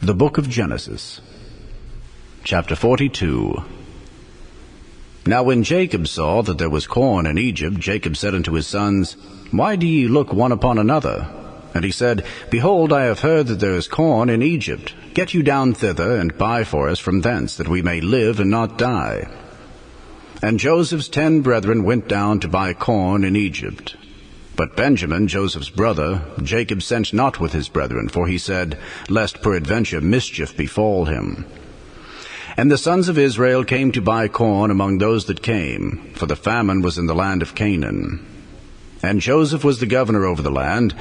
The book of Genesis, chapter 42. Now when Jacob saw that there was corn in Egypt, Jacob said unto his sons, Why do ye look one upon another? And he said, Behold, I have heard that there is corn in Egypt. Get you down thither, and buy for us from thence, that we may live and not die. And Joseph's 10 brethren went down to buy corn in Egypt. But Benjamin, Joseph's brother, Jacob sent not with his brethren, for he said, Lest peradventure mischief befall him. And the sons of Israel came to buy corn among those that came, for the famine was in the land of Canaan. And Joseph was the governor over the land,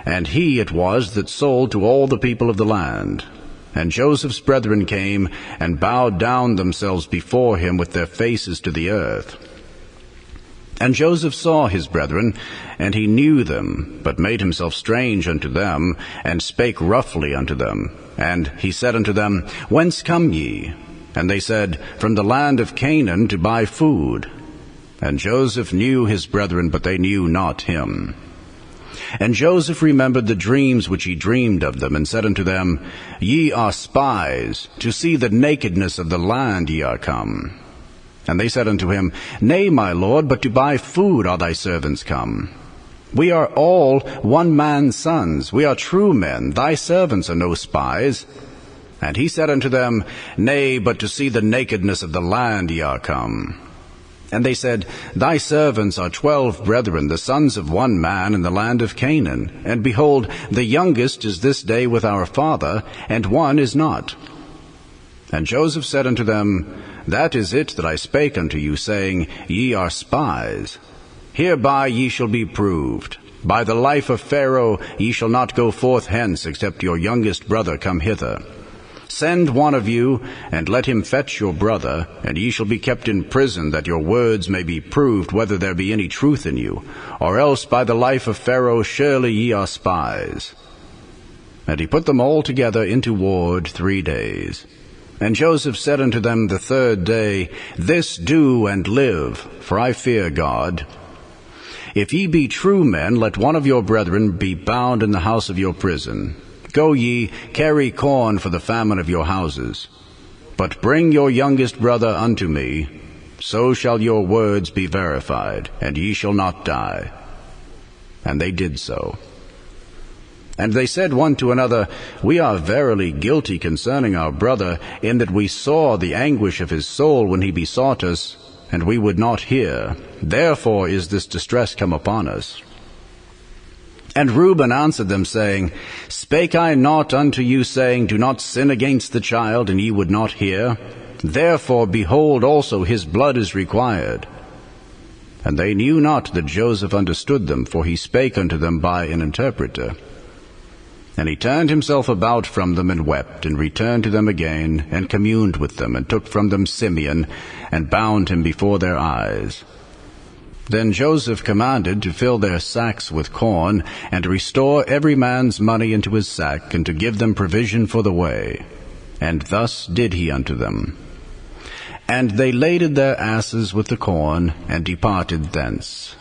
and he it was that sold to all the people of the land. And Joseph's brethren came, and bowed down themselves before him with their faces to the earth. And Joseph saw his brethren, and he knew them, but made himself strange unto them, and spake roughly unto them. And he said unto them, Whence come ye? And they said, From the land of Canaan to buy food. And Joseph knew his brethren, but they knew not him. And Joseph remembered the dreams which he dreamed of them, and said unto them, Ye are spies, to see the nakedness of the land ye are come. And they said unto him, Nay, my lord, but to buy food are thy servants come. We are all one man's sons, we are true men, thy servants are no spies. And he said unto them, Nay, but to see the nakedness of the land ye are come. And they said, Thy servants are 12 brethren, the sons of one man in the land of Canaan. And behold, the youngest is this day with our father, and one is not. And Joseph said unto them, That is it that I spake unto you, saying, Ye are spies. Hereby ye shall be proved. By the life of Pharaoh ye shall not go forth hence, except your youngest brother come hither. Send one of you, and let him fetch your brother, and ye shall be kept in prison, that your words may be proved whether there be any truth in you. Or else by the life of Pharaoh surely ye are spies. And he put them all together into ward 3 days. And Joseph said unto them the 3rd day, This do and live, for I fear God. If ye be true men, let one of your brethren be bound in the house of your prison. Go ye, carry corn for the famine of your houses. But bring your youngest brother unto me, so shall your words be verified, and ye shall not die. And they did so. And they said one to another, We are verily guilty concerning our brother, in that we saw the anguish of his soul when he besought us, and we would not hear. Therefore is this distress come upon us. And Reuben answered them, saying, Spake I not unto you, saying, Do not sin against the child, and ye would not hear? Therefore, behold, also his blood is required. And they knew not that Joseph understood them, for he spake unto them by an interpreter. And he turned himself about from them, and wept, and returned to them again, and communed with them, and took from them Simeon, and bound him before their eyes. Then Joseph commanded to fill their sacks with corn, and to restore every man's money into his sack, and to give them provision for the way. And thus did he unto them. And they laded their asses with the corn, and departed thence.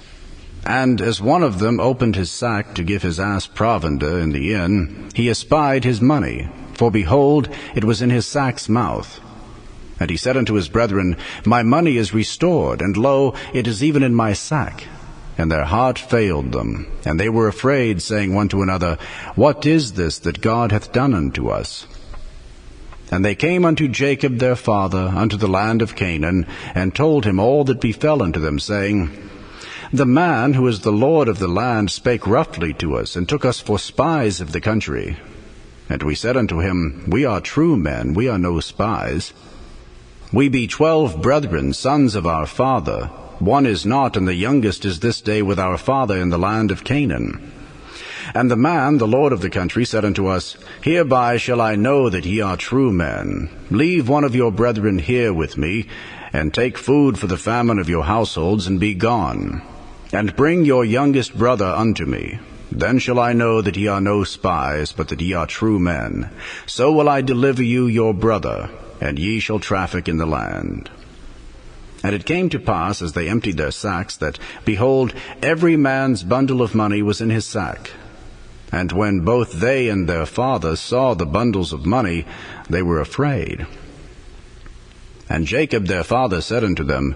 And as one of them opened his sack to give his ass provender in the inn, he espied his money, for behold, it was in his sack's mouth. And he said unto his brethren, My money is restored, and lo, it is even in my sack. And their heart failed them, and they were afraid, saying one to another, What is this that God hath done unto us? And they came unto Jacob their father, unto the land of Canaan, and told him all that befell unto them, saying, The man who is the Lord of the land spake roughly to us, and took us for spies of the country. And we said unto him, We are true men, we are no spies. We be 12 brethren, sons of our father. One is not, and the youngest is this day with our father in the land of Canaan. And the man, the lord of the country, said unto us, Hereby shall I know that ye are true men. Leave one of your brethren here with me, and take food for the famine of your households, and be gone. And bring your youngest brother unto me. Then shall I know that ye are no spies, but that ye are true men. So will I deliver you your brother, and ye shall traffic in the land. And it came to pass, as they emptied their sacks, that, behold, every man's bundle of money was in his sack. And when both they and their father saw the bundles of money, they were afraid. And Jacob their father said unto them,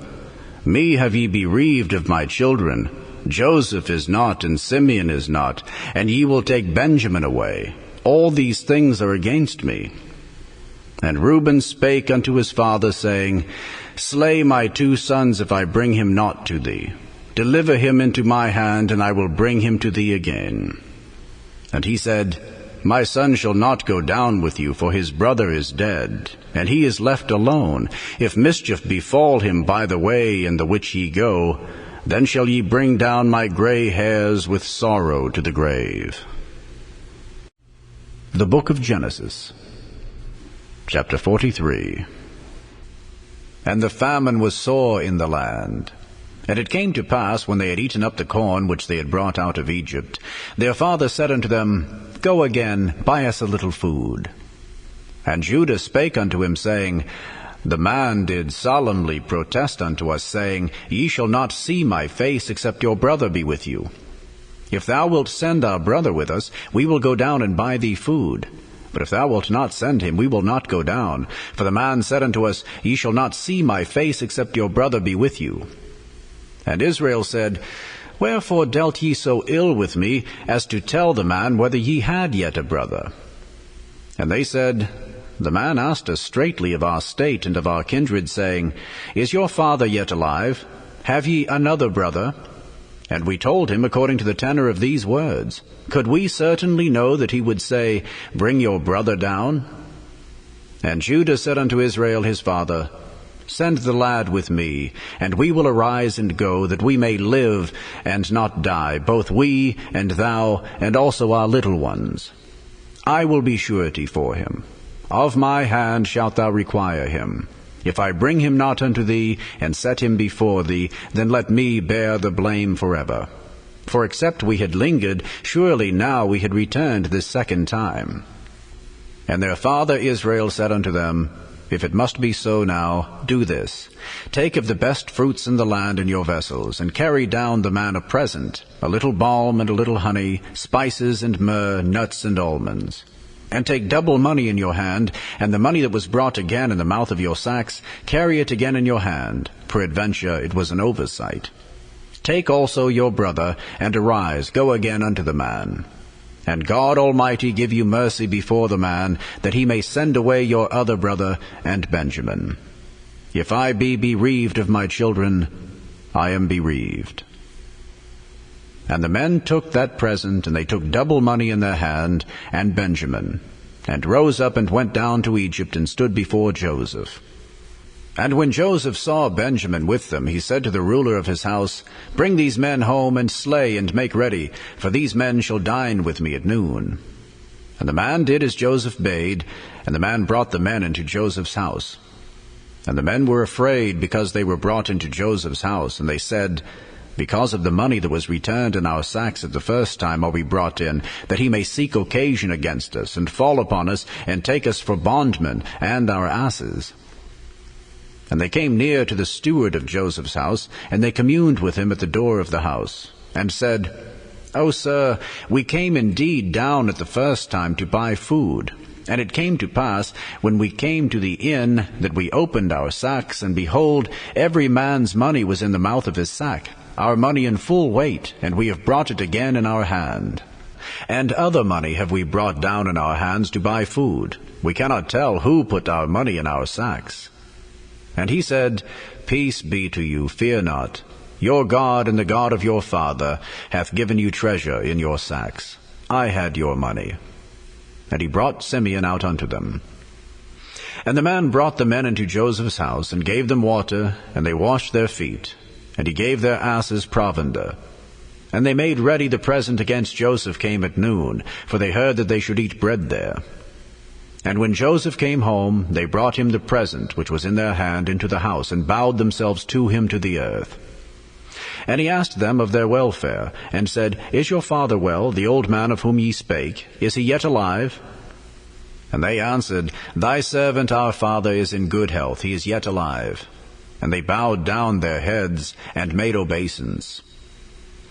Me have ye bereaved of my children. Joseph is not, and Simeon is not, and ye will take Benjamin away. All these things are against me. And Reuben spake unto his father, saying, Slay my 2 sons, if I bring him not to thee. Deliver him into my hand, and I will bring him to thee again. And he said, My son shall not go down with you, for his brother is dead, and he is left alone. If mischief befall him by the way in the which ye go, then shall ye bring down my gray hairs with sorrow to the grave. The Book of Genesis, chapter 43. And the famine was sore in the land. And it came to pass, when they had eaten up the corn which they had brought out of Egypt, their father said unto them, Go again, buy us a little food. And Judah spake unto him, saying, The man did solemnly protest unto us, saying, Ye shall not see my face, except your brother be with you. If thou wilt send our brother with us, we will go down and buy thee food. But if thou wilt not send him, we will not go down. For the man said unto us, Ye shall not see my face, except your brother be with you. And Israel said, Wherefore dealt ye so ill with me, as to tell the man whether ye had yet a brother? And they said, The man asked us straitly of our state and of our kindred, saying, Is your father yet alive? Have ye another brother? And we told him according to the tenor of these words. Could we certainly know that he would say, Bring your brother down? And Judah said unto Israel his father, Send the lad with me, and we will arise and go, that we may live and not die, both we and thou, and also our little ones. I will be surety for him. Of my hand shalt thou require him. If I bring him not unto thee, and set him before thee, then let me bear the blame forever. For except we had lingered, surely now we had returned this second time. And their father Israel said unto them, If it must be so now, do this. Take of the best fruits in the land in your vessels, and carry down the man a present, a little balm and a little honey, spices and myrrh, nuts and almonds. And take double money in your hand, and the money that was brought again in the mouth of your sacks, carry it again in your hand. Peradventure it was an oversight. Take also your brother, and arise, go again unto the man. And God Almighty give you mercy before the man, that he may send away your other brother and Benjamin. If I be bereaved of my children, I am bereaved. And the men took that present, and they took double money in their hand, and Benjamin, and rose up and went down to Egypt, and stood before Joseph. And when Joseph saw Benjamin with them, he said to the ruler of his house, Bring these men home, and slay, and make ready, for these men shall dine with me at noon. And the man did as Joseph bade, and the man brought the men into Joseph's house. And the men were afraid, because they were brought into Joseph's house, and they said, Because of the money that was returned in our sacks at the first time are we brought in, that he may seek occasion against us, and fall upon us, and take us for bondmen, and our asses. And they came near to the steward of Joseph's house, and they communed with him at the door of the house, and said, O sir, we came indeed down at the first time to buy food. And it came to pass, when we came to the inn, that we opened our sacks, and behold, every man's money was in the mouth of his sack, our money in full weight, and we have brought it again in our hand. And other money have we brought down in our hands to buy food. We cannot tell who put our money in our sacks. And he said, Peace be to you, fear not. Your God and the God of your father hath given you treasure in your sacks. I had your money. And he brought Simeon out unto them. And the man brought the men into Joseph's house, and gave them water, and they washed their feet. And he gave their asses provender. And they made ready the present against Joseph came at noon, for they heard that they should eat bread there. And when Joseph came home, they brought him the present which was in their hand into the house, and bowed themselves to him to the earth. And he asked them of their welfare, and said, Is your father well, the old man of whom ye spake? Is he yet alive? And they answered, Thy servant our father is in good health, he is yet alive. And they bowed down their heads, and made obeisance.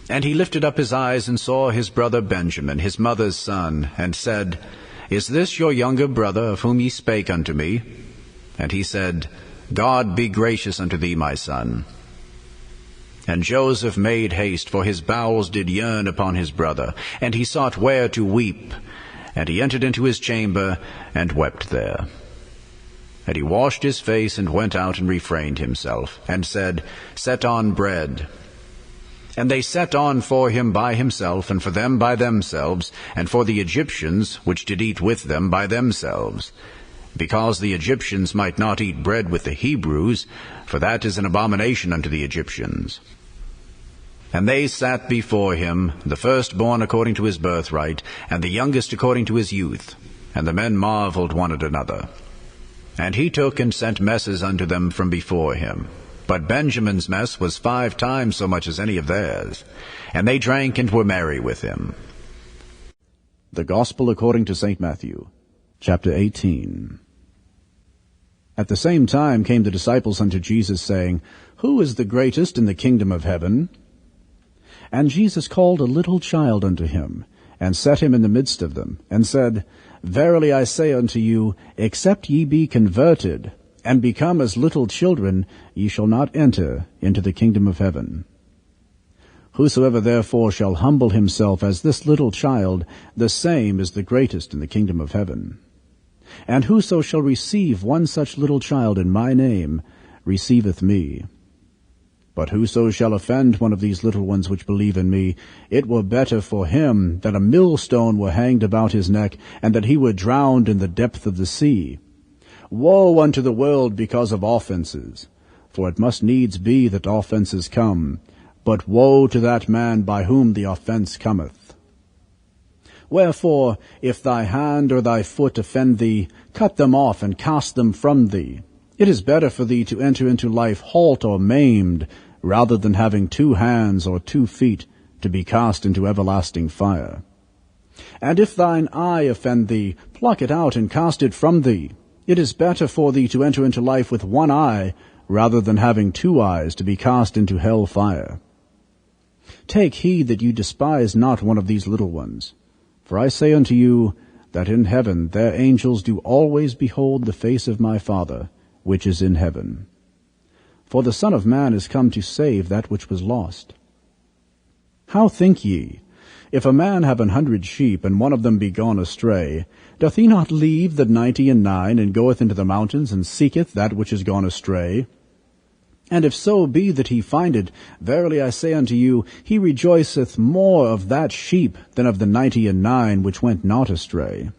And he lifted up his eyes and saw his brother Benjamin, his mother's son, and said, Is this your younger brother, of whom ye spake unto me? And he said, God be gracious unto thee, my son. And Joseph made haste, for his bowels did yearn upon his brother, and he sought where to weep. And he entered into his chamber, and wept there. And he washed his face, and went out, and refrained himself, and said, Set on bread. And they set on for him by himself, and for them by themselves, and for the Egyptians, which did eat with them, by themselves, because the Egyptians might not eat bread with the Hebrews, for that is an abomination unto the Egyptians. And they sat before him, the firstborn according to his birthright, and the youngest according to his youth. And the men marveled one at another. And he took and sent messes unto them from before him. But Benjamin's mess was 5 times so much as any of theirs. And they drank and were merry with him. The Gospel according to St. Matthew, chapter 18. At the same time came the disciples unto Jesus, saying, Who is the greatest in the kingdom of heaven? And Jesus called a little child unto him, and set him in the midst of them, and said, Verily I say unto you, except ye be converted, and become as little children, ye shall not enter into the kingdom of heaven. Whosoever therefore shall humble himself as this little child, the same is the greatest in the kingdom of heaven. And whoso shall receive one such little child in my name, receiveth me. But whoso shall offend one of these little ones which believe in me, it were better for him that a millstone were hanged about his neck, and that he were drowned in the depth of the sea. Woe unto the world because of offenses! For it must needs be that offenses come, but woe to that man by whom the offense cometh. Wherefore, if thy hand or thy foot offend thee, cut them off and cast them from thee. It is better for thee to enter into life halt or maimed, rather than having 2 hands or 2 feet to be cast into everlasting fire. And if thine eye offend thee, pluck it out and cast it from thee. It is better for thee to enter into life with 1 eye, rather than having 2 eyes to be cast into hell fire. Take heed that you despise not one of these little ones. For I say unto you, that in heaven their angels do always behold the face of my Father, which is in heaven. For the Son of Man is come to save that which was lost. How think ye? If a man have 100 sheep, and one of them be gone astray, doth he not leave the 99, and goeth into the mountains, and seeketh that which is gone astray? And if so be that he find it, verily I say unto you, he rejoiceth more of that sheep than of the 99 which went not astray.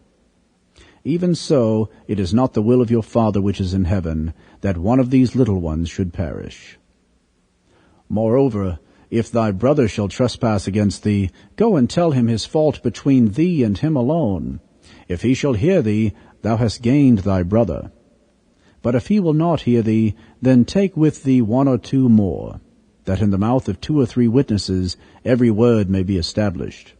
Even so, it is not the will of your Father which is in heaven, that one of these little ones should perish. Moreover, if thy brother shall trespass against thee, go and tell him his fault between thee and him alone. If he shall hear thee, thou hast gained thy brother. But if he will not hear thee, then take with thee 1 or 2 more, that in the mouth of 2 or 3 witnesses every word may be established.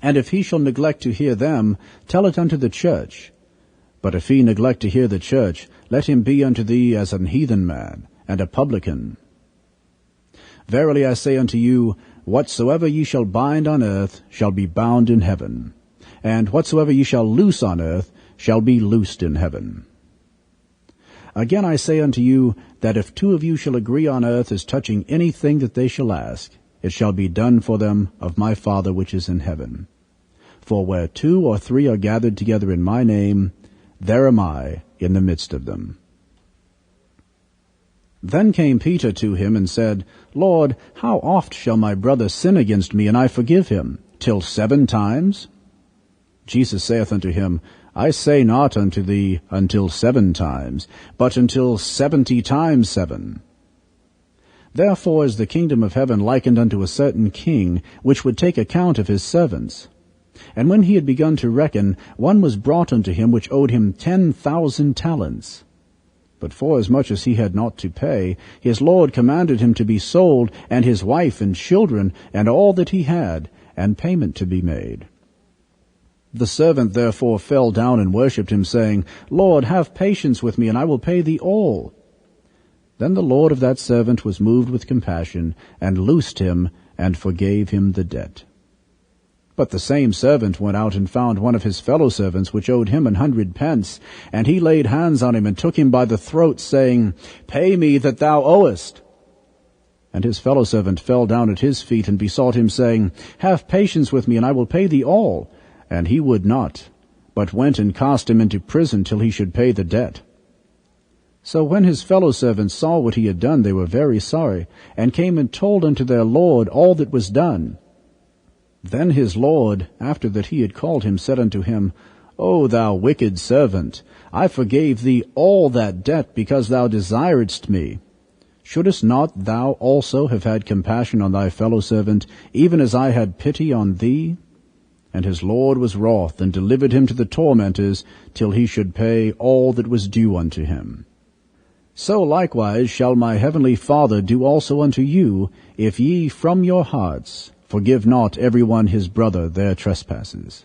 And if he shall neglect to hear them, tell it unto the church. But if he neglect to hear the church, let him be unto thee as an heathen man, and a publican. Verily I say unto you, whatsoever ye shall bind on earth shall be bound in heaven, and whatsoever ye shall loose on earth shall be loosed in heaven. Again I say unto you, that if 2 of you shall agree on earth as touching anything that they shall ask, it shall be done for them of my Father which is in heaven. For where 2 or 3 are gathered together in my name, there am I in the midst of them. Then came Peter to him and said, Lord, how oft shall my brother sin against me, and I forgive him? Till 7 times? Jesus saith unto him, I say not unto thee until 7 times, but until 70 times 7. Therefore is the kingdom of heaven likened unto a certain king, which would take account of his servants. And when he had begun to reckon, one was brought unto him which owed him 10,000 talents. But forasmuch as he had not to pay, his lord commanded him to be sold, and his wife and children, and all that he had, and payment to be made. The servant therefore fell down and worshipped him, saying, Lord, have patience with me, and I will pay thee all. Then the lord of that servant was moved with compassion, and loosed him, and forgave him the debt. But the same servant went out and found one of his fellow servants which owed him 100 pence, and he laid hands on him and took him by the throat, saying, Pay me that thou owest. And his fellow servant fell down at his feet and besought him, saying, Have patience with me, and I will pay thee all. And he would not, but went and cast him into prison till he should pay the debt. So when his fellow servants saw what he had done, they were very sorry, and came and told unto their lord all that was done. Then his lord, after that he had called him, said unto him, O thou wicked servant, I forgave thee all that debt, because thou desiredst me. Shouldest not thou also have had compassion on thy fellow servant, even as I had pity on thee? And his lord was wroth, and delivered him to the tormentors, till he should pay all that was due unto him. So likewise shall my heavenly Father do also unto you, if ye from your hearts forgive not every one his brother their trespasses.